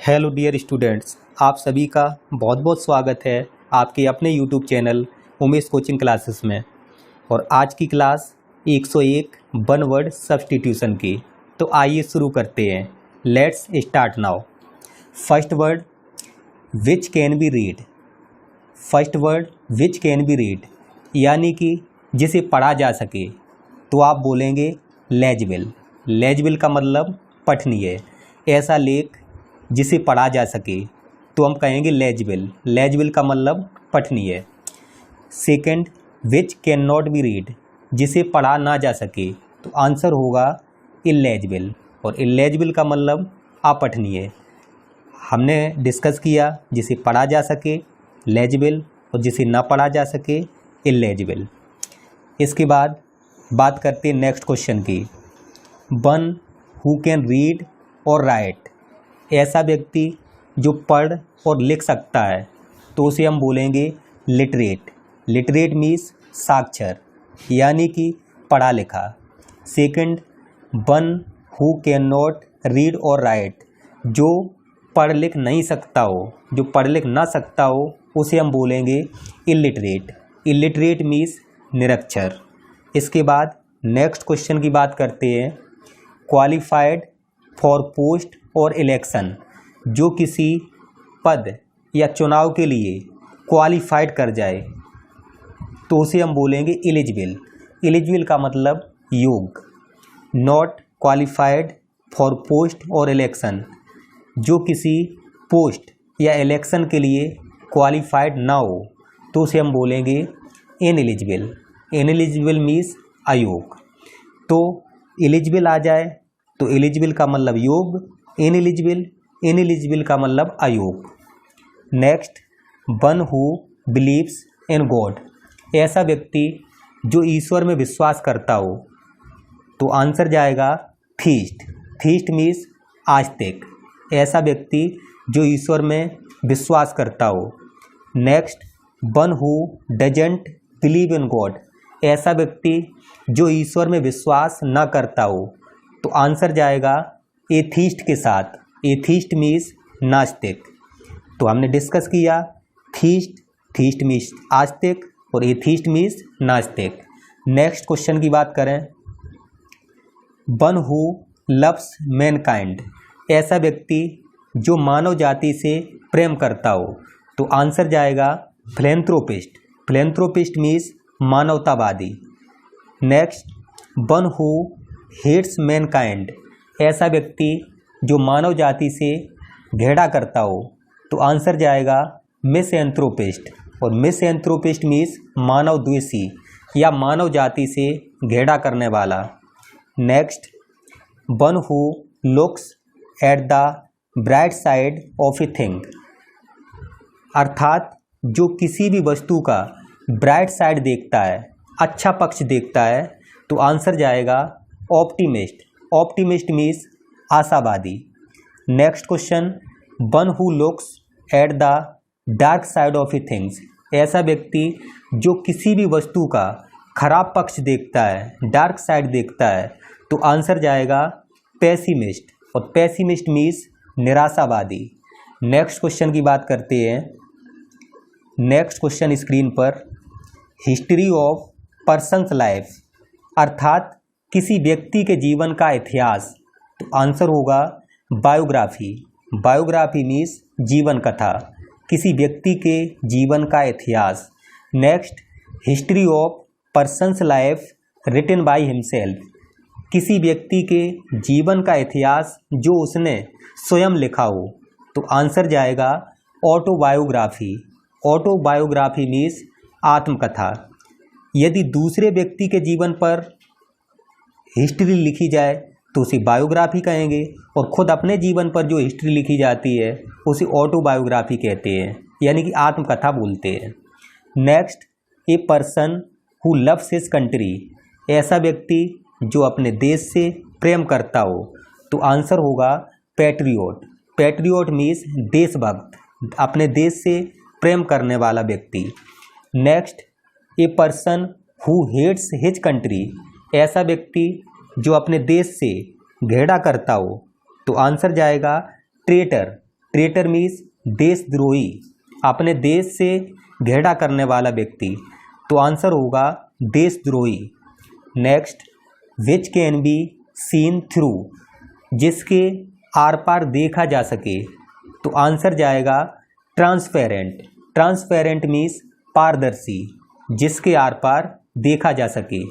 Hello dear students, आप सभी का बहुत बहुत स्वागत है आपके अपने YouTube channel Umesh coaching classes में। और आज की क्लास 101 वन वर्ड सब्स्टिट्यूशन की। तो आइए शुरू करते हैं। Let's start now. First word which can be read. First word which can be read यानी कि जिसे पढ़ा जा सके, तो आप बोलेंगे लेजिबल। लेजिबल का मतलब पठनीय। ऐसा लेख जिसे पढ़ा जा सके तो हम कहेंगे लेजिबल। लेजिबल का मतलब पठनीय। Second which can not be read, जिसे पढ़ा ना जा सके तो आंसर होगा इलेजिबल। और इलेजिबल का मतलब अपठनीय। हमने डिस्कस किया जिसे पढ़ा जा सके लेजिबल और जिसे ना पढ़ा जा सके इलेजिबल। इसके बाद बात करते हैं नेक्स्ट क्वेश्चन की। वन हु कैन रीड और राइट, ऐसा व्यक्ति जो पढ़ और लिख सकता है तो उसे हम बोलेंगे लिटरेट। लिटरेट मीन्स साक्षर यानी कि पढ़ा लिखा। Second one who can not read और राइट, जो पढ़ लिख नहीं सकता हो, जो पढ़ लिख ना सकता हो उसे हम बोलेंगे इलिटरेट। इलिटरेट मीन्स निरक्षर। इसके बाद नेक्स्ट क्वेश्चन की बात करते हैं। क्वालिफाइड फॉर पोस्ट और इलेक्शन, जो किसी पद या चुनाव के लिए क्वालिफाइड कर जाए तो उसे हम बोलेंगे एलिजिबल। एलिजिबल का मतलब योग्य। नॉट क्वालिफाइड फॉर पोस्ट और इलेक्शन, जो किसी पोस्ट या इलेक्शन के लिए क्वालिफाइड ना हो तो उसे हम बोलेंगे इनएलिजिबल। इनएलिजिबल मीन्स अयोग्य। तो एलिजिबल आ जाए तो एलिजिबल का मतलब योग्य, इनएलिजिबल, इनएलिजिबल का मतलब अयोग्य। Next one who believes in God, ऐसा व्यक्ति जो ईश्वर में विश्वास करता हो तो आंसर जाएगा थीस्ट। थीस्ट मीन्स आस्तिक। ऐसा व्यक्ति जो ईश्वर में विश्वास करता हो। Next one who doesn't believe in God, ऐसा व्यक्ति जो ईश्वर में विश्वास न करता हो तो आंसर जाएगा एथीस्ट के साथ। एथीस्ट मीन्स नास्तिक। तो हमने डिस्कस किया थीस्ट, थीस्ट मीन्स आस्तिक और एथीस्ट मीन्स नास्तिक। नेक्स्ट क्वेश्चन की बात करें। वन हु लव्स मैनकाइंड, ऐसा व्यक्ति जो मानव जाति से प्रेम करता हो तो आंसर जाएगा फिलैंथ्रोपिस्ट। फिलैंथ्रोपिस्ट मीन्स मानवतावादी। Next one who hates mankind, ऐसा व्यक्ति जो मानव जाति से घृणा करता हो तो आंसर जाएगा मिसएंथ्रोपिस्ट। और मिसएंथ्रोपिस्ट मीन्स मानव द्वेषी या मानव जाति से घृणा करने वाला। Next one who looks at the bright side of a thing, अर्थात जो किसी भी वस्तु का ब्राइट साइड देखता है, अच्छा पक्ष देखता है तो आंसर जाएगा ऑप्टिमिस्ट। ऑप्टिमिस्ट मीन्स आशावादी। Next question one who looks at the dark side of A things, ऐसा व्यक्ति जो किसी भी वस्तु का खराब पक्ष देखता है, डार्क साइड देखता है तो आंसर जाएगा पेसिमिस्ट। और पेसिमिस्ट मीन्स निराशावादी। नेक्स्ट क्वेश्चन की बात करते हैं। नेक्स्ट क्वेश्चन स्क्रीन पर, हिस्ट्री ऑफ पर्सन्स लाइफ, अर्थात किसी व्यक्ति के जीवन का इतिहास तो आंसर होगा बायोग्राफी। बायोग्राफी मीन्स जीवन कथा, किसी व्यक्ति के जीवन का इतिहास। Next history of persons life written by himself, किसी व्यक्ति के जीवन का इतिहास जो उसने स्वयं लिखा हो तो आंसर जाएगा ऑटोबायोग्राफी। ऑटोबायोग्राफी मीन्स आत्मकथा। यदि दूसरे व्यक्ति के जीवन पर हिस्ट्री लिखी जाए तो उसे बायोग्राफी कहेंगे, और खुद अपने जीवन पर जो हिस्ट्री लिखी जाती है उसे ऑटोबायोग्राफी कहते हैं, यानी कि आत्मकथा बोलते हैं। Next a person who loves his country, ऐसा व्यक्ति जो अपने देश से प्रेम करता हो तो आंसर होगा पैट्रियोट। पैट्रियोट मीन्स देशभक्त, अपने देश से प्रेम करने वाला व्यक्ति। Next a person who hates his country, ऐसा व्यक्ति जो अपने देश से घृणा करता हो तो आंसर जाएगा ट्रेटर। ट्रेटर मीन्स देशद्रोही, अपने देश से घेड़ा करने वाला व्यक्ति, तो आंसर होगा देशद्रोही। Next, which can be seen through, जिसके आर पार देखा जा सके, तो आंसर जाएगा ट्रांसपेरेंट। ट्रांसपेरेंट मीन्स पारदर्शी, जिसके आर पार देखा जा सके।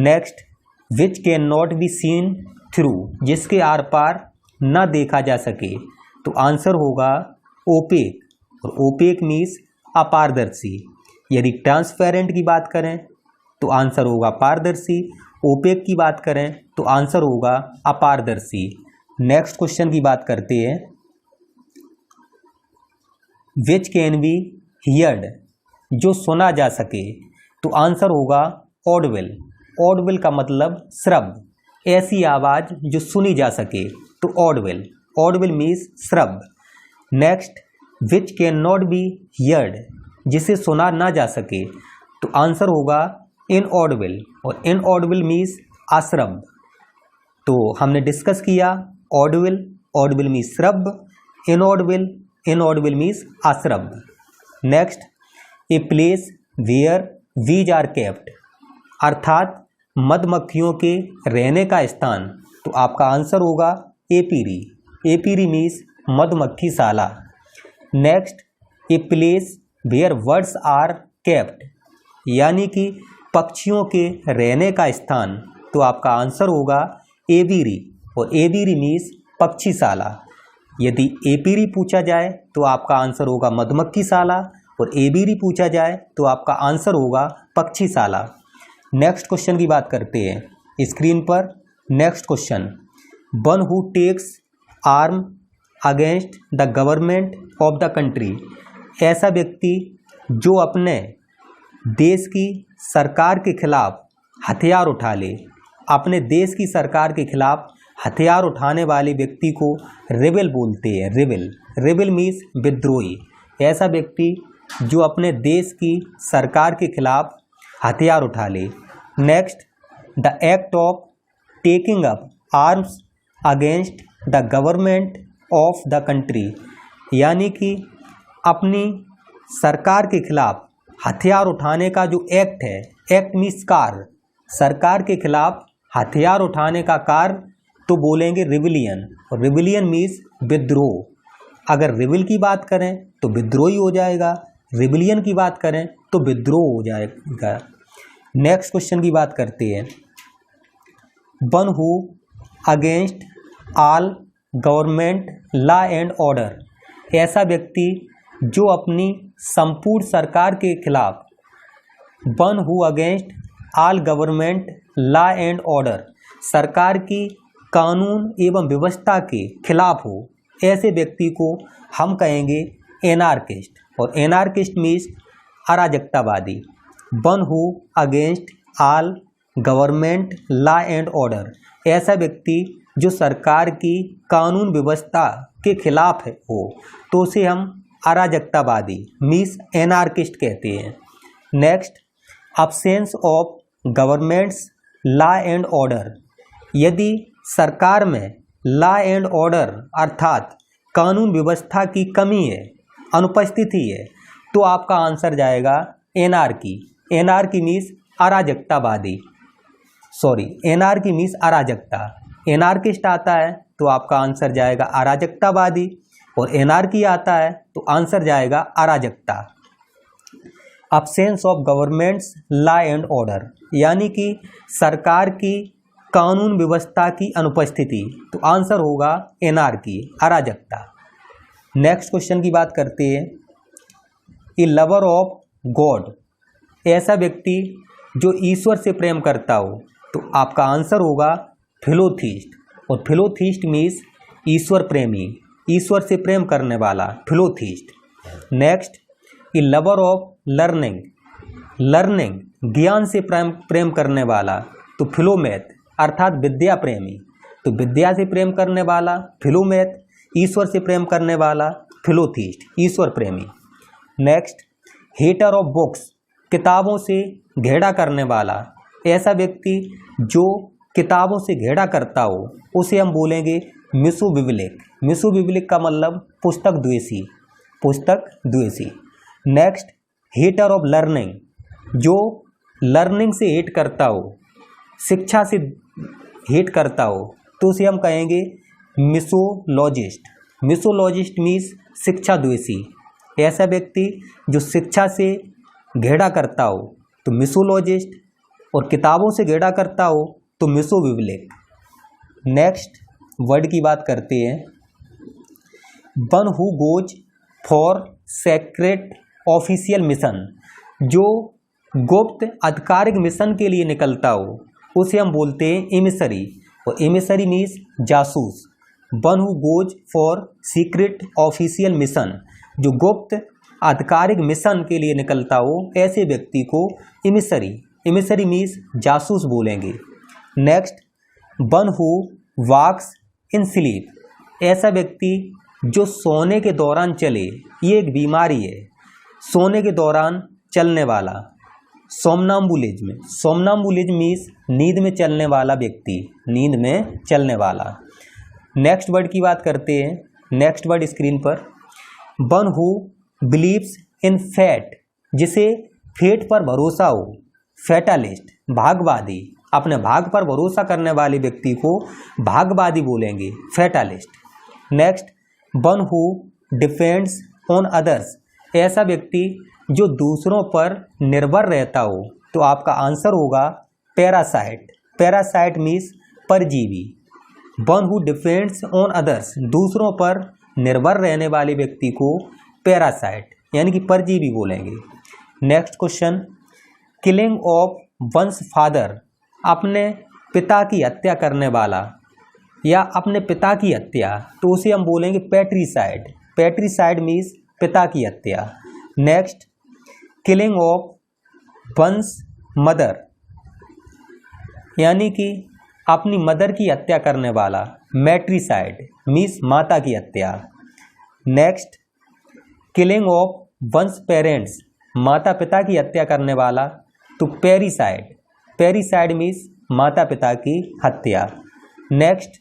Next, which can not be seen through, जिसके आर पार न देखा जा सके, तो आंसर होगा ओपेक, और ओपेक मीन्स अपारदर्शी। यदि ट्रांसपेरेंट की बात करें तो आंसर होगा पारदर्शी, ओपेक की बात करें तो आंसर होगा अपारदर्शी। नेक्स्ट क्वेश्चन की बात करते हैं, विच कैन बी हियर्ड, जो सुना जा सके, तो आंसर होगा ऑडिबल। ऑडिबल का मतलब श्रव्य, ऐसी आवाज़ जो सुनी जा सके, तो ऑडिबल। ऑडिबल मीन्स श्रव्य। Next, which can not be heard, जिसे सुना ना जा सके, तो आंसर होगा इनऑडिबल, और इनऑडिबल मीन्स अश्रव्य। तो हमने डिस्कस किया ऑडिबल, ऑडिबल मीन्स श्रव्य, इनऑडिबल, इनऑडिबल मीन्स अश्रव्य। Next, a place where bees are kept, अर्थात मधुमक्खियों के रहने का स्थान, तो आपका आंसर होगा एपीरी। एपीरी मीन्स मधुमक्खी शाला। Next, a place where birds are kept, यानी कि पक्षियों के रहने का स्थान, तो आपका आंसर होगा एवीरी, और एवीरी मीन्स पक्षीशाला। यदि एपीरी पूछा जाए तो आपका आंसर होगा मधुमक्खीशाला, और एवीरी पूछा जाए तो आपका आंसर होगा पक्षीशाला। नेक्स्ट क्वेश्चन की बात करते हैं स्क्रीन पर। Next question, one who takes arm against the government of the country, ऐसा व्यक्ति जो अपने देश की सरकार के खिलाफ हथियार उठा ले। अपने देश की सरकार के खिलाफ हथियार उठाने वाले व्यक्ति को रेबेल बोलते हैं। रेबेल, रेबेल मीन्स विद्रोही। ऐसा व्यक्ति जो अपने देश की सरकार के खिलाफ हथियार उठा ले। Next, the act of taking up arms against the government of the country, यानी कि अपनी सरकार के खिलाफ हथियार उठाने का जो एक्ट है, एक्ट मीन्स कार्य, सरकार के खिलाफ हथियार उठाने का कार्य, तो बोलेंगे रिविलियन, और रिविलियन मीन्स विद्रोह। अगर रिविल की बात करें तो विद्रोही हो जाएगा, रिविलियन की बात करें तो विद्रोह हो जाएगा। नेक्स्ट क्वेश्चन की बात करते हैं, one who against all government law and order, ऐसा व्यक्ति जो अपनी संपूर्ण सरकार के खिलाफ, one who against all government law and order, सरकार की कानून एवं व्यवस्था के खिलाफ हो, ऐसे व्यक्ति को हम कहेंगे एनार्किस्ट, और एनार्किस्ट मीन्स अराजकतावादी। One who against all government law and order, ऐसा व्यक्ति जो सरकार की कानून व्यवस्था के खिलाफ हो, तो उसे हम अराजकतावादी मीन्स एनार्किस्ट कहते हैं। Next, absence of governments law and order, यदि सरकार में लॉ एंड ऑर्डर अर्थात कानून व्यवस्था की कमी है, अनुपस्थिति है, तो आपका आंसर जाएगा एनार्की। एनार्की मीन्स अराजकतावादी, सॉरी एनार्की मीन्स अराजकता। एनार्किस्ट आता है तो आपका आंसर जाएगा अराजकतावादी, और एनार्की आता है तो आंसर जाएगा अराजकता। Absence of governments law and order, यानी कि सरकार की कानून व्यवस्था की अनुपस्थिति, तो आंसर होगा एनार्की, अराजकता। नेक्स्ट क्वेश्चन की बात करते हैं, ए लवर ऑफ गॉड, ऐसा व्यक्ति जो ईश्वर से प्रेम करता हो, तो आपका आंसर होगा फिलोथीस्ट, और फिलोथीस्ट मीन्स ईश्वर प्रेमी, ईश्वर से प्रेम करने वाला, philotheist. Next, a lover of learning, learning ज्ञान से प्रेम करने वाला, तो फिलोमैथ अर्थात विद्या प्रेमी, तो विद्या से प्रेम करने वाला फिलोमैथ, ईश्वर से प्रेम करने वाला फिलोथीस्ट, ईश्वर प्रेमी। नेक्स्ट, हेटर ऑफ बुक्स, किताबों से घेरा करने वाला, ऐसा व्यक्ति जो किताबों से घेरा करता हो, उसे हम बोलेंगे मिसोबिब्लिक, मिसोबिब्लिक का मतलब पुस्तक द्वेषी, पुस्तक द्वेषी। नेक्स्ट, हेटर ऑफ लर्निंग, जो लर्निंग से हेट करता हो, शिक्षा से हेट करता हो, तो उसे हम कहेंगे मिसोलॉजिस्ट। मिसोलॉजिस्ट मीन्स शिक्षा द्वेषी। ऐसा व्यक्ति जो शिक्षा से घेड़ा करता हो तो मिसोलॉजिस्ट, और किताबों से घेड़ा करता हो तो मिसोबिब्लिक। नेक्स्ट वर्ड की बात करते हैं, one who goes for secret official mission, जो गुप्त आधिकारिक मिशन के लिए निकलता हो उसे हम बोलते हैं एमिसरी, और एमिसरी मीन्स जासूस। One who goes for secret official mission, जो गुप्त आधिकारिक मिशन के लिए निकलता हो, ऐसे व्यक्ति को एमिसरी, एमिसरी मीन्स जासूस बोलेंगे। Next, one who walks in sleep, ऐसा व्यक्ति जो सोने के दौरान चले, ये एक बीमारी है, सोने के दौरान चलने वाला, सोमनाम्बुलिज्म। सोमनाम्बुलिज्म मीन्स नींद में चलने वाला व्यक्ति, नींद में चलने वाला। नेक्स्ट वर्ड की बात करते हैं, नेक्स्ट वर्ड स्क्रीन पर, one who believes in fat, जिसे फेट पर भरोसा हो, फैटालिस्ट, भागवादी, अपने भाग पर भरोसा करने वाले व्यक्ति को भागवादी बोलेंगे, fatalist. Next, one who depends on others, ऐसा व्यक्ति जो दूसरों पर निर्भर रहता हो, तो आपका आंसर होगा पैरासाइट। पैरासाइट मीन्स परजीवी। One who depends on others, दूसरों पर निर्भर रहने वाले व्यक्ति को पैरासाइट यानी कि परजीवी बोलेंगे। Next question, killing of once father, अपने पिता की हत्या करने वाला या अपने पिता की हत्या, तो उसे हम बोलेंगे पैट्रीसाइड। पैट्रीसाइड मीन्स पिता की हत्या। Next, killing of one's mother, यानी कि अपनी मदर की हत्या करने वाला, मैट्रीसाइड मीन्स माता की हत्या। Next, killing of one's parents, माता पिता की हत्या करने वाला, तो पेरिसाइड। पेरिसाइड मीन्स माता पिता की हत्या। Next,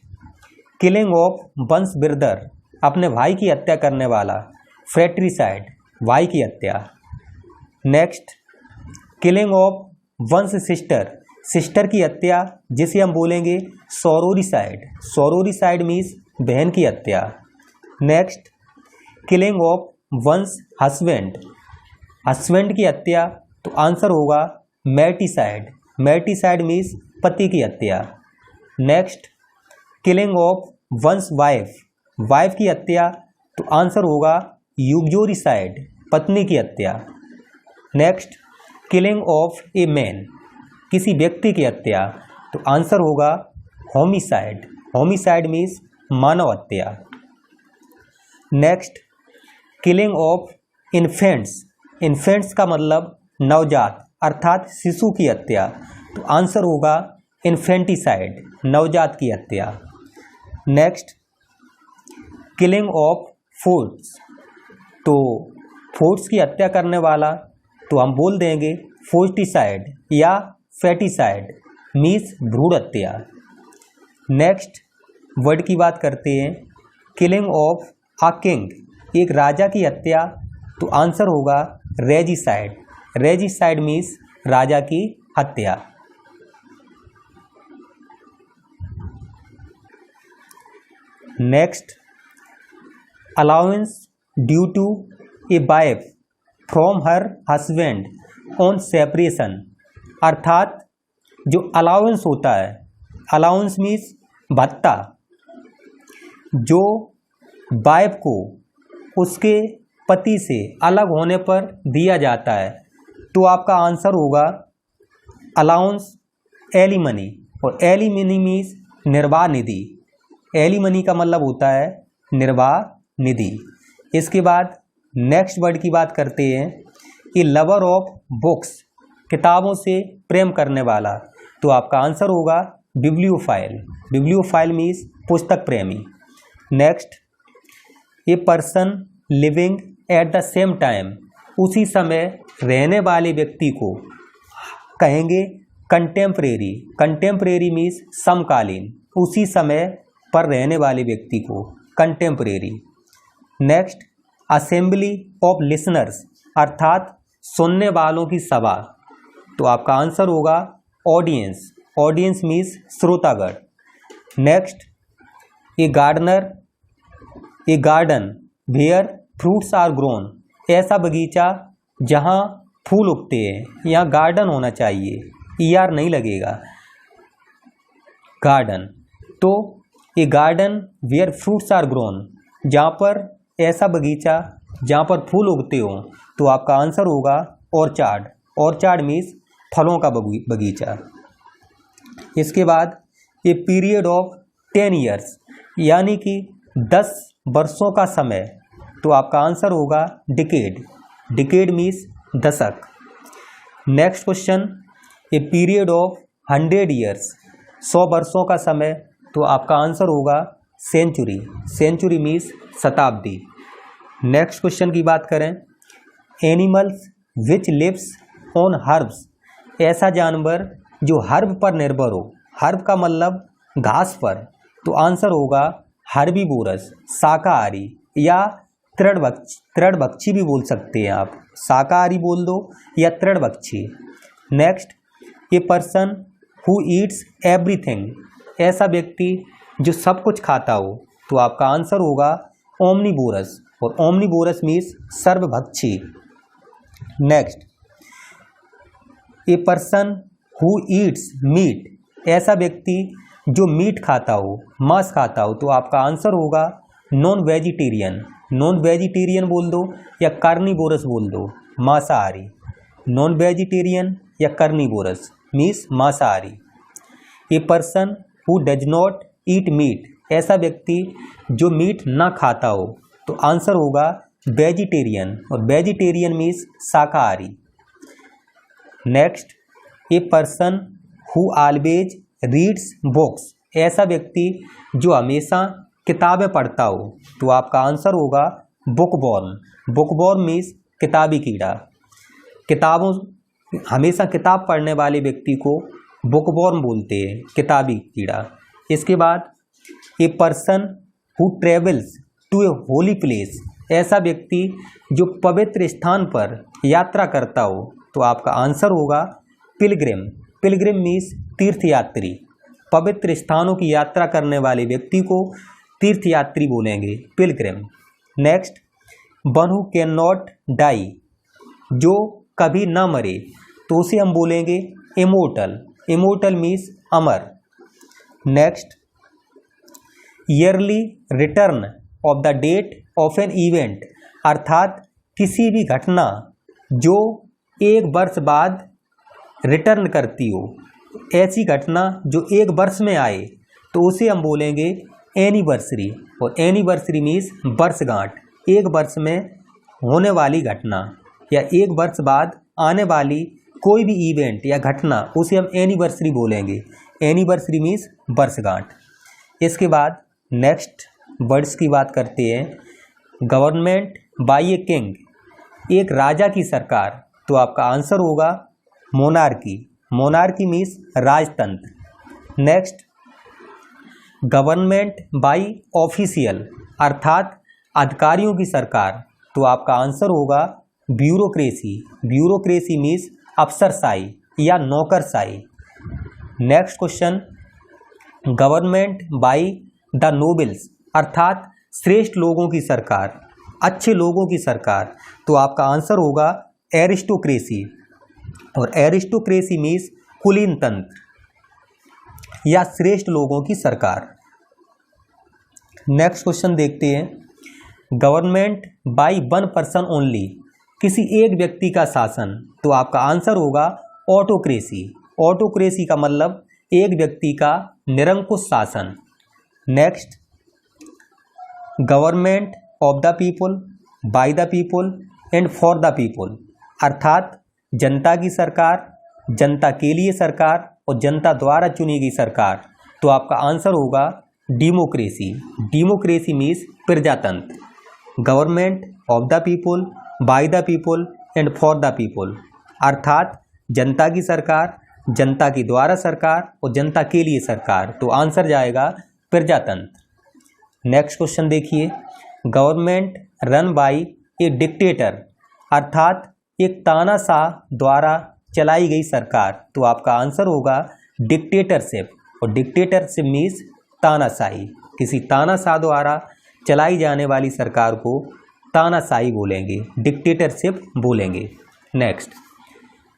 killing of one's brother, अपने भाई की हत्या करने वाला, फ्रेट्रीसाइड, भाई की हत्या। Next, killing of one's sister, sister की हत्या, जिसे हम बोलेंगे सोरोरिसाइड। सोरोरिसाइड मीन्स बहन की हत्या। Next, killing of one's husband, husband की हत्या, तो आंसर होगा मैटिसाइड। मैटिसाइड मीन्स पति की हत्या। Next, killing of one's wife, wife की हत्या, तो आंसर होगा यूग्योरिसाइड, पत्नी की हत्या। Next, killing of a man, किसी व्यक्ति की हत्या, तो आंसर होगा होमिसाइड। होमिसाइड मीन्स मानव हत्या। Next, killing of infants, infants का मतलब नवजात अर्थात शिशु की हत्या, तो आंसर होगा इन्फेंटिसाइड, नवजात की हत्या। नेक्स्ट, किलिंग ऑफ फोर्ट्स, तो फोर्ट्स की हत्या करने वाला, तो हम बोल देंगे फोर्टिसाइड या फैटिसाइड मीन्स भ्रूण हत्या। नेक्स्ट वर्ड की बात करते हैं, किलिंग ऑफ अ किंग, एक राजा की हत्या, तो आंसर होगा रेजिसाइड। रेजिसाइड मीन्स राजा की हत्या। Next, allowance due to a wife from her husband on separation, अर्थात जो अलाउंस होता है, अलाउंस मीन्स भत्ता, जो वाइफ को उसके पति से अलग होने पर दिया जाता है, तो आपका आंसर होगा अलाउंस एलिमनी, और एलिमनी मीन्स निर्वाह निधि। एलिमनी का मतलब होता है निर्वाह निधि। इसके बाद नेक्स्ट वर्ड की बात करते हैं, ए लवर ऑफ बुक्स, किताबों से प्रेम करने वाला, तो आपका आंसर होगा बिब्लियोफाइल। बिब्लियोफाइल मीन्स पुस्तक प्रेमी। Next, a person living at the same time, उसी समय रहने वाले व्यक्ति को कहेंगे कंटेम्परेरी। कंटेम्परेरी मीन्स समकालीन, उसी समय पर रहने वाले व्यक्ति को। Contemporary. Next, assembly of listeners अर्थात सुनने वालों की सभा, तो आपका आंसर होगा ऑडियंस। ऑडियंस मीन्स श्रोतागण। Next, a gardener, a garden where fruits are grown, ऐसा बगीचा जहाँ फूल उगते हैं, यहाँ गार्डन होना चाहिए, ER नहीं लगेगा, गार्डन। तो a garden where fruits are grown, जहाँ पर ऐसा बगीचा जहाँ पर फूल उगते हों, तो आपका आंसर होगा ऑर्चार्ड। ऑर्चार्ड मीन्स फलों का बगीचा। इसके बाद ए पीरियड ऑफ 10 ईयर्स, यानी कि 10 वर्षों का समय, तो आपका आंसर होगा डिकेड। डिकेड मीन्स दशक। Next question, a period of 100 years, 100 वर्षों का समय, तो आपका आंसर होगा सेंचुरी। सेंचुरी मीन्स शताब्दी। नेक्स्ट क्वेश्चन की बात करें, animals which lives on herbs, ऐसा जानवर जो हर्ब पर निर्भर हो। हर्ब का मतलब घास पर, तो आंसर होगा हर्बीवोरस, शाकाहारी या तृणभक्षी भी बोल सकते हैं आप, शाकाहारी बोल दो या तृणभक्षी। Next, a person who eats everything, ऐसा व्यक्ति जो सब कुछ खाता हो, तो आपका आंसर होगा ओमनीवोरस, और ओमनीवोरस मीन्स सर्वभक्षी। Next, a person who eats meat, ऐसा व्यक्ति जो मीट खाता हो, मांस खाता हो, तो आपका आंसर होगा नॉन वेजिटेरियन। नॉन वेजिटेरियन बोल दो या कार्निवोरस बोल दो, मांसाहारी। नॉन वेजिटेरियन या कार्निवोरस मीन्स मांसाहारी। ए person who does not eat meat, ऐसा व्यक्ति जो मीट ना खाता हो, तो आंसर होगा वेजिटेरियन, और वेजिटेरियन मीन्स शाकाहारी। Next, a person who always reads books, ऐसा व्यक्ति जो हमेशा किताबें पढ़ता हो, तो आपका आंसर होगा बुकवॉर्म। बुकवॉर्म मीन्स किताबी कीड़ा। किताबों हमेशा किताब पढ़ने वाले व्यक्ति को बुकवॉर्म बोलते हैं, किताबी कीड़ा। इसके बाद, a person who travels to a holy place, ऐसा व्यक्ति जो पवित्र स्थान पर यात्रा करता हो, तो आपका आंसर होगा पिलग्रिम। पिलग्रिम मीन्स तीर्थयात्री। पवित्र स्थानों की यात्रा करने वाले व्यक्ति को तीर्थयात्री बोलेंगे, pilgrim. Next, one who can not die, जो कभी ना मरे, तो उसे हम बोलेंगे इमोर्टल। इमोर्टल मीन्स अमर। Next, yearly return of the date of an event, अर्थात किसी भी घटना जो 1 वर्ष बाद रिटर्न करती हो, ऐसी घटना जो 1 वर्ष में आए, तो उसे हम बोलेंगे एनिवर्सरी। और एनिवर्सरी मीन्स वर्षगांठ। 1 वर्ष में होने वाली घटना या 1 वर्ष बाद आने वाली कोई भी इवेंट या घटना, उसे हम एनिवर्सरी बोलेंगे। एनिवर्सरी मीन्स वर्षगांठ। इसके बाद नेक्स्ट वर्ड्स की बात करते हैं, गवर्नमेंट बाय ए किंग, एक राजा की सरकार, तो आपका आंसर होगा मोनार्की। मोनार्की मीन्स राजतंत्र। नेक्स्ट, गवर्नमेंट बाय ऑफिशियल, अर्थात अधिकारियों की सरकार, तो आपका आंसर होगा ब्यूरोक्रेसी। ब्यूरोक्रेसी मीन्स अफसरशाही या नौकरशाही। Next question, government by the nobles, अर्थात श्रेष्ठ लोगों की सरकार, अच्छे लोगों की सरकार, तो आपका आंसर होगा एरिस्टोक्रेसी। और एरिस्टोक्रेसी मीन्स कुलीन तंत्र या श्रेष्ठ लोगों की सरकार। नेक्स्ट क्वेश्चन देखते हैं, गवर्नमेंट बाय 1 पर्सन ओनली, किसी एक व्यक्ति का शासन, तो आपका आंसर होगा ऑटोक्रेसी। ऑटोक्रेसी का मतलब एक व्यक्ति का निरंकुश शासन। Next, government of the people, by the people and for the people, अर्थात जनता की सरकार, जनता के लिए सरकार और जनता द्वारा चुनी गई सरकार, तो आपका आंसर होगा डेमोक्रेसी। डेमोक्रेसी मीन्स प्रजातंत्र। Government of the people, by the people and for the people, अर्थात जनता की सरकार, जनता के द्वारा सरकार और जनता के लिए सरकार, तो आंसर जाएगा प्रजातंत्र। नेक्स्ट क्वेश्चन देखिए, government run by A dictator, अर्थात एक तानाशाह द्वारा चलाई गई सरकार। तो आपका आंसर होगा डिक्टेटरशिप, और डिक्टेटरशिप मीन्स तानाशाही। किसी तानाशाह द्वारा चलाई जाने वाली सरकार को तानाशाही बोलेंगे, डिक्टेटरशिप बोलेंगे। Next,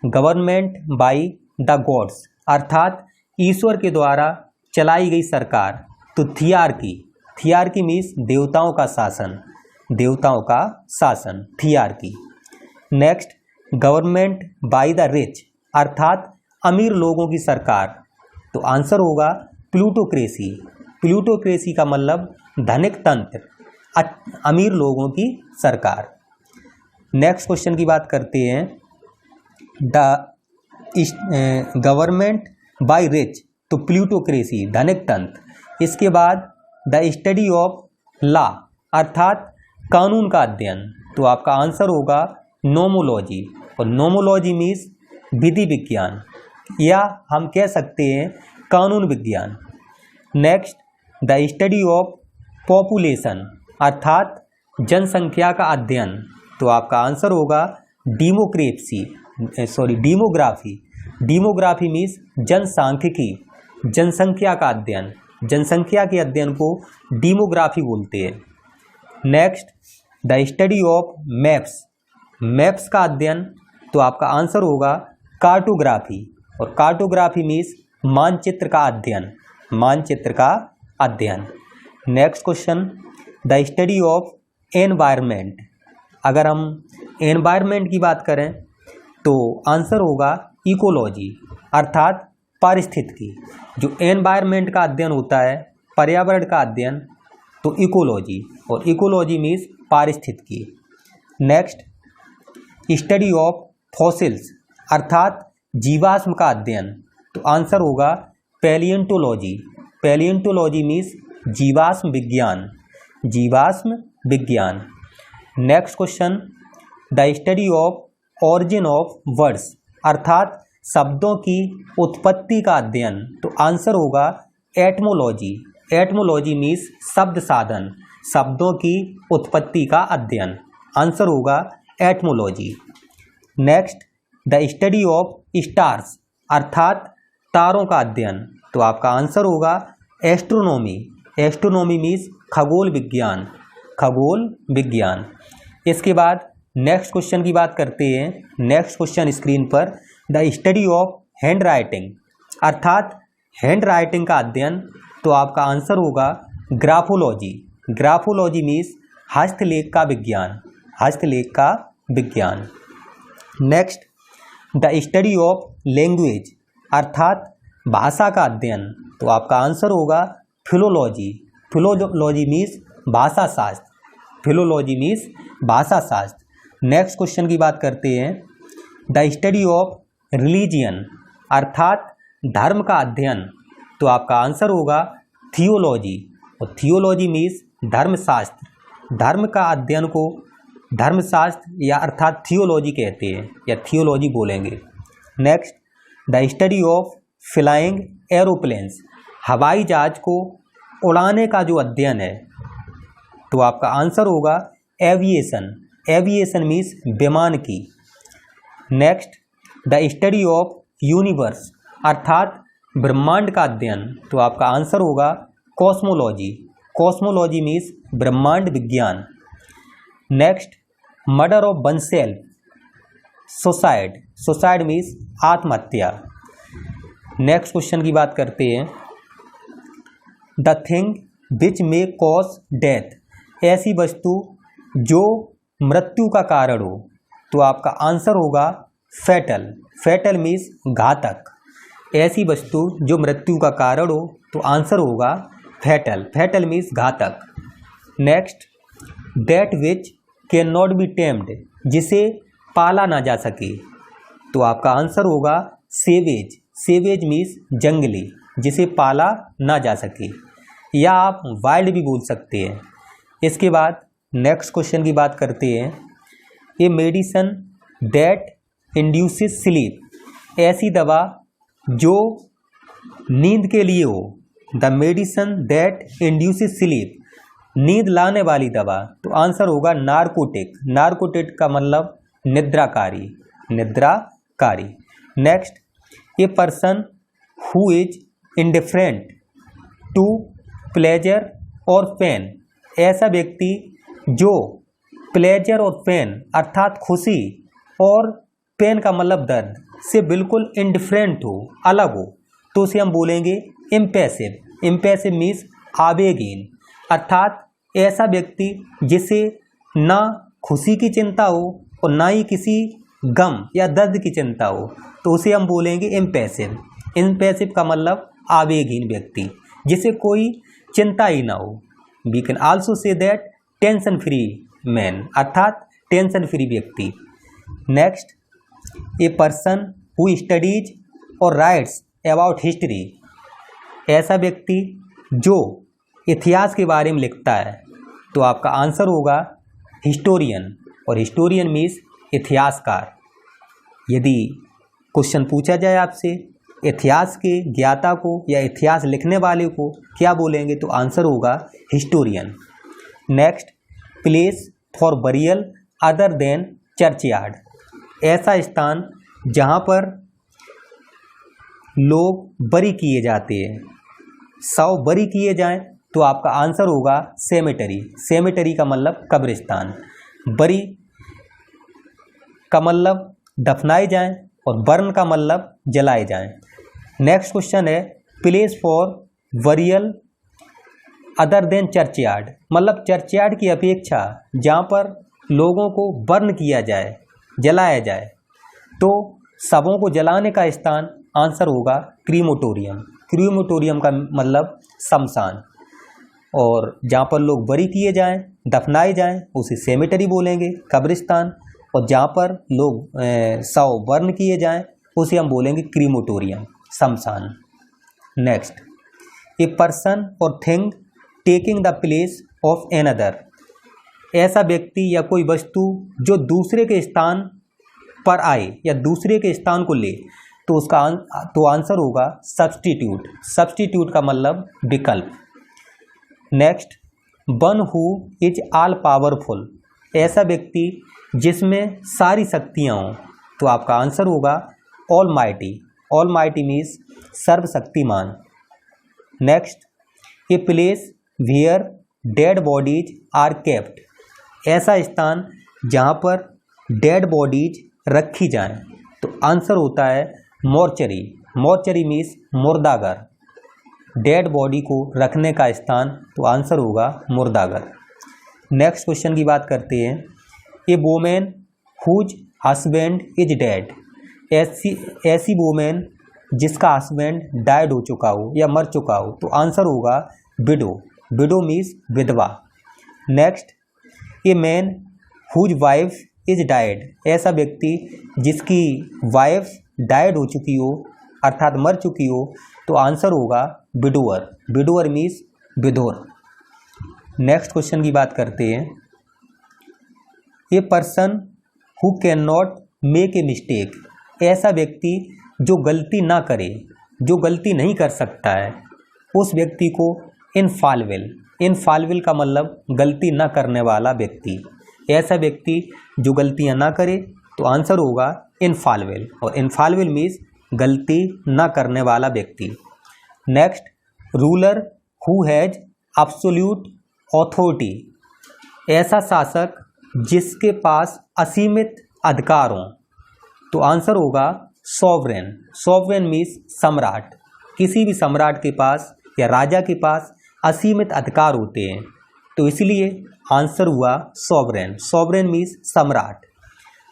government by the gods, अर्थात ईश्वर के द्वारा चलाई गई सरकार। तो थियार्की, थियार्की मीन्स देवताओं का शासन, देवताओं का शासन, thearchy. Next, government by the rich, अर्थात अमीर लोगों की सरकार। तो आंसर होगा प्लूटोक्रेसी। प्लूटोक्रेसी का मतलब धनिक तंत्र, अमीर लोगों की सरकार। नेक्स्ट क्वेश्चन की बात करते हैं, द गवर्नमेंट बाय रिच, तो प्लूटोक्रेसी, धनिक तंत्र। इसके बाद द स्टडी ऑफ लॉ, अर्थात कानून का अध्ययन। तो आपका आंसर होगा नोमोलॉजी, और नोमोलॉजी मीन्स विधि विज्ञान, या हम कह सकते हैं कानून विज्ञान। Next, the study of population, अर्थात जनसंख्या का अध्ययन। तो आपका आंसर होगा डेमोग्राफी। डेमोग्राफी मीन्स जनसांख्यिकी, जनसंख्या का अध्ययन, जनसंख्या के अध्ययन को डेमोग्राफी बोलते हैं। Next, the study of maps, maps का अध्ययन। तो आपका आंसर होगा कार्टोग्राफी, और कार्टोग्राफी मीन्स मानचित्र का अध्ययन, मानचित्र का अध्ययन। Next question, the study of environment. अगर हम एनवायरनमेंट की बात करें तो आंसर होगा इकोलॉजी, अर्थात पारिस्थितिकी। जो एनवायरनमेंट का अध्ययन होता है, पर्यावरण का अध्ययन, तो इकोलॉजी, और इकोलॉजी मीन्स पारिस्थितिकी। नेक्स्ट, स्टडी ऑफ फॉसिल्स, अर्थात जीवाश्म का अध्ययन। तो आंसर होगा पैलियोंटोलॉजी। पैलियोंटोलॉजी मीन्स जीवाश्म विज्ञान, जीवाश्म विज्ञान। Next question, the study of origin of words, अर्थात शब्दों की उत्पत्ति का अध्ययन। तो आंसर होगा एटमोलॉजी। एटमोलॉजी मीन्स शब्द साधन, शब्दों की उत्पत्ति का अध्ययन। आंसर होगा etymology. Next, the study of stars, अर्थात तारों का अध्ययन। तो आपका आंसर होगा एस्ट्रोनॉमी। एस्ट्रोनॉमी मीन्स खगोल विज्ञान, खगोल विज्ञान। इसके बाद नेक्स्ट क्वेश्चन की बात करते हैं। नेक्स्ट क्वेश्चन स्क्रीन पर, the study of hand writing, अर्थात हैंड राइटिंग का अध्ययन। तो आपका आंसर होगा ग्राफोलॉजी। ग्राफोलॉजी मीन्स हस्तलेख का विज्ञान, हस्तलेख का विज्ञान। Next, the study of language, अर्थात भाषा का अध्ययन। तो आपका आंसर होगा फिलोलॉजी। फिलोलॉजी मीन्स भाषा शास्त्र, फिलोलॉजी मीन्स भाषा शास्त्र। नेक्स्ट क्वेश्चन की बात करते हैं, द स्टडी ऑफ रिलीजियन, अर्थात धर्म का अध्ययन। तो आपका आंसर होगा थियोलॉजी, और थियोलॉजी मीन्स धर्मशास्त्र। धर्म का अध्ययन को धर्मशास्त्र या अर्थात थियोलॉजी कहते हैं, या थियोलॉजी बोलेंगे। Next, the study of flying aeroplanes, हवाई जहाज को उड़ाने का जो अध्ययन है। तो आपका आंसर होगा एविएशन। एविएशन मीन्स विमान की। Next, the study of universe, अर्थात ब्रह्मांड का अध्ययन। तो आपका आंसर होगा कॉस्मोलॉजी। कॉस्मोलॉजी मीन्स ब्रह्मांड विज्ञान। Next, murder of oneself, suicide. Suicide means आत्महत्या। नेक्स्ट क्वेश्चन की बात करते हैं, the thing which may cause death, ऐसी वस्तु जो मृत्यु का कारण हो। तो आपका आंसर होगा फैटल। फैटल मीन्स घातक। ऐसी वस्तु जो मृत्यु का कारण हो, तो आंसर होगा फैटल। फैटल मीन्स घातक। Next, that which can not be tamed, जिसे पाला ना जा सके। तो आपका आंसर होगा सेवेज। सेवेज मीन्स जंगली, जिसे पाला ना जा सके, या आप वाइल्ड भी बोल सकते हैं। इसके बाद नेक्स्ट क्वेश्चन की बात करते हैं, a medicine that induces sleep, ऐसी दवा जो नींद के लिए हो। The medicine that induces sleep, नींद लाने वाली दवा, तो आंसर होगा नार्कोटिक। नार्कोटिक का मतलब निद्राकारी, निद्राकारी। Next, a person who is indifferent to pleasure और पेन, ऐसा व्यक्ति जो प्लेजर और पेन अर्थात खुशी और पेन का मतलब दर्द से बिल्कुल इंडिफरेंट हो, अलग हो, तो उसे हम बोलेंगे इम्पैसिव। इम्पैसिव मीन्स आवेगहीन, अर्थात ऐसा व्यक्ति जिसे ना खुशी की चिंता हो और ना ही किसी गम या दर्द की चिंता हो, तो उसे हम बोलेंगे इम्पैसिव। इम्पैसिव का मतलब आवेगहीन व्यक्ति, जिसे कोई चिंता ही ना हो। We can also say that tension free man, अर्थात टेंशन फ्री व्यक्ति। Next, a person who studies और राइट्स अबाउट हिस्ट्री, ऐसा व्यक्ति जो इतिहास के बारे में लिखता है, तो आपका आंसर होगा हिस्टोरियन, और हिस्टोरियन मीन्स इतिहासकार। यदि क्वेश्चन पूछा जाए आपसे इतिहास के ज्ञाता को या इतिहास लिखने वाले को क्या बोलेंगे, तो आंसर होगा historian. Next, place for burial other than churchyard, ऐसा स्थान जहाँ पर लोग बरी किए जाते हैं, शव बरी किए जाएं, तो आपका आंसर होगा सेमेटरी। सेमेटरी का मतलब कब्रिस्तान, बरी का मतलब दफनाए जाएं और बर्न का मतलब जलाए जाएं। नेक्स्ट क्वेश्चन है, place for burial other than churchyard, मतलब चर्चयार्ड की अपेक्षा जहाँ पर लोगों को बर्न किया जाए, जलाया जाए, तो शवों को जलाने का स्थान आंसर होगा क्रीमोटोरियम। क्रीमोटोरियम का मतलब शमशान, और जहाँ पर लोग बरी किए जाएं, दफनाए जाएं, उसे सेमेटरी बोलेंगे, कब्रिस्तान। और जहाँ पर लोग शव बर्न किए जाएं, उसे हम बोलेंगे क्रीमोटोरियम, शमशान। नेक्स्ट, ए पर्सन और thing taking the place of another, ऐसा व्यक्ति या कोई वस्तु जो दूसरे के स्थान पर आए या दूसरे के स्थान को ले, तो उसका आंसर होगा सब्स्टिट्यूट। सब्स्टिट्यूट का मतलब विकल्प। Next, one who is all powerful, ऐसा व्यक्ति जिसमें सारी शक्तियाँ हों, तो आपका आंसर होगा almighty. Almighty means सर्वशक्तिमान। Next, a place where dead bodies are kept, ऐसा स्थान जहाँ पर डेड बॉडीज रखी जाएं, तो आंसर होता है मॉर्चरी। मॉर्चरी मीन्स मुर्दाघर, डेड बॉडी को रखने का स्थान, तो आंसर होगा मुर्दाघर। नेक्स्ट क्वेश्चन की बात करते हैं, a women whose husband is dead, ऐसी वोमेन जिसका हस्बैंड डाइड हो चुका हो या मर चुका हो, तो आंसर होगा विडो। विडो मीन्स विधवा। Next, a man whose wife is died, ऐसा व्यक्ति जिसकी वाइफ डाइड हो चुकी हो अर्थात मर चुकी हो, तो आंसर होगा विडोअर। विडोअर मीन्स विधोर। नेक्स्ट क्वेश्चन की बात करते हैं, a person who can not make a mistake, ऐसा व्यक्ति जो गलती ना करे, जो गलती नहीं कर सकता है, उस व्यक्ति को इनफॉल्वेबल। इनफॉल्वेबल का मतलब गलती ना करने वाला व्यक्ति। ऐसा व्यक्ति जो गलतियां ना करे, तो आंसर होगा इनफॉल्वेबल, और इनफॉल्वेबल मीन्स गलती ना करने वाला व्यक्ति। Next, ruler who has absolute authority, ऐसा शासक जिसके पास असीमित अधिकार हों, तो आंसर होगा सॉवरेन। सॉवरेन मीन्स सम्राट। किसी भी सम्राट के पास या राजा के पास असीमित अधिकार होते हैं, तो इसलिए आंसर हुआ सॉवरेन। सॉवरेन मीन्स सम्राट।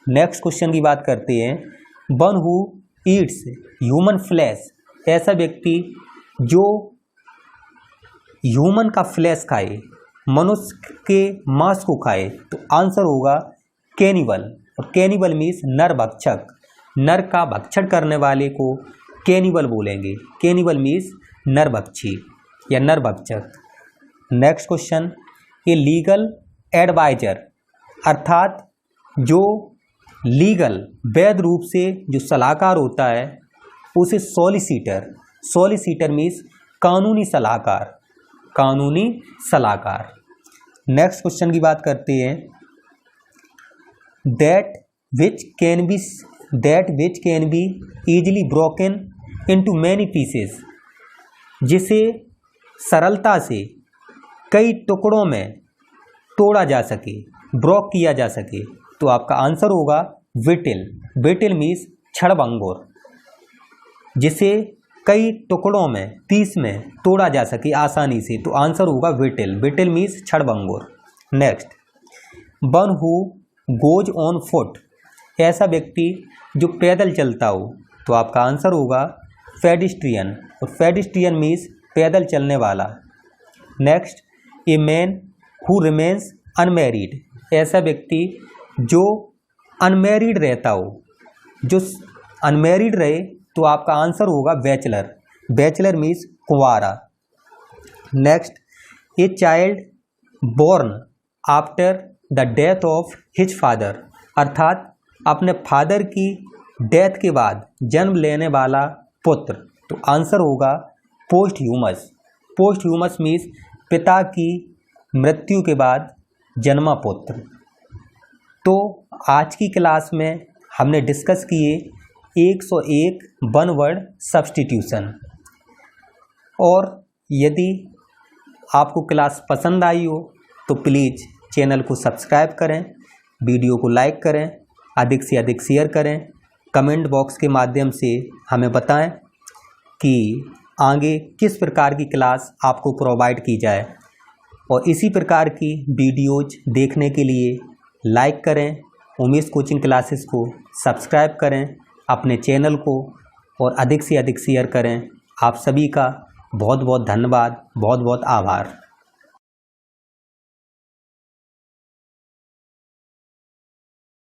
नेक्स्ट क्वेश्चन की बात करते हैं, one who Yeats human flesh, ऐसा व्यक्ति जो ह्यूमन का फ्लैश खाए, मनुष्य के मांस को खाए, तो आंसर होगा कैनिबल। और कैनिबल मीन्स नर भक्षक। नर का भक्षण करने वाले को कैनिबल बोलेंगे। कैनिबल मीन्स नरभक्षी या नरभक्षक। Next question, a legal adviser, अर्थात जो लीगल वैध रूप से जो सलाहकार होता है, उसे सॉलिसिटर। सॉलिसिटर मीन्स कानूनी सलाहकार। कानूनी सलाहकार। नेक्स्ट क्वेश्चन की बात करते हैं। That which can be easily broken into many pieces, जिसे सरलता से कई टुकड़ों में तोड़ा जा सके, ब्रोक किया जा सके। तो आपका आंसर होगा विटिल। विटिल मीन्स क्षणभंगुर, जिसे कई टुकड़ों में, पीस में तोड़ा जा सके आसानी से। तो आंसर होगा विटिल। विटिल मीन्स क्षणभंगुर। Next, one who goes on foot, ऐसा व्यक्ति जो पैदल चलता हो। तो आपका आंसर होगा पेडिस्ट्रियन। और पेडिस्ट्रियन मीन्स पैदल चलने वाला। Next, a man who remains unmarried, ऐसा व्यक्ति जो अनमैरिड रहता हो, जो अनमैरिड रहे। तो आपका आंसर होगा बैचलर। बैचलर मीन्स कुंवारा। Next, a child born after the death of his father, अर्थात अपने फादर की डेथ के बाद जन्म लेने वाला पुत्र। तो आंसर होगा post humus. Post humus means पिता की मृत्यु के बाद जन्मा पुत्र। तो आज की क्लास में हमने डिस्कस किए 101 वन वर्ड सब्स्टिट्यूशन। और यदि आपको क्लास पसंद आई हो तो प्लीज़ चैनल को सब्सक्राइब करें, वीडियो को लाइक करें, अधिक से अधिक शेयर करें, कमेंट बॉक्स के माध्यम से हमें बताएं कि आगे किस प्रकार की क्लास आपको प्रोवाइड की जाए। और इसी प्रकार की वीडियोज देखने के लिए लाइक करें, उमेश कोचिंग क्लासेस को सब्सक्राइब करें अपने चैनल को, और अधिक से अधिक शेयर करें। आप सभी का बहुत बहुत धन्यवाद, बहुत बहुत आभार।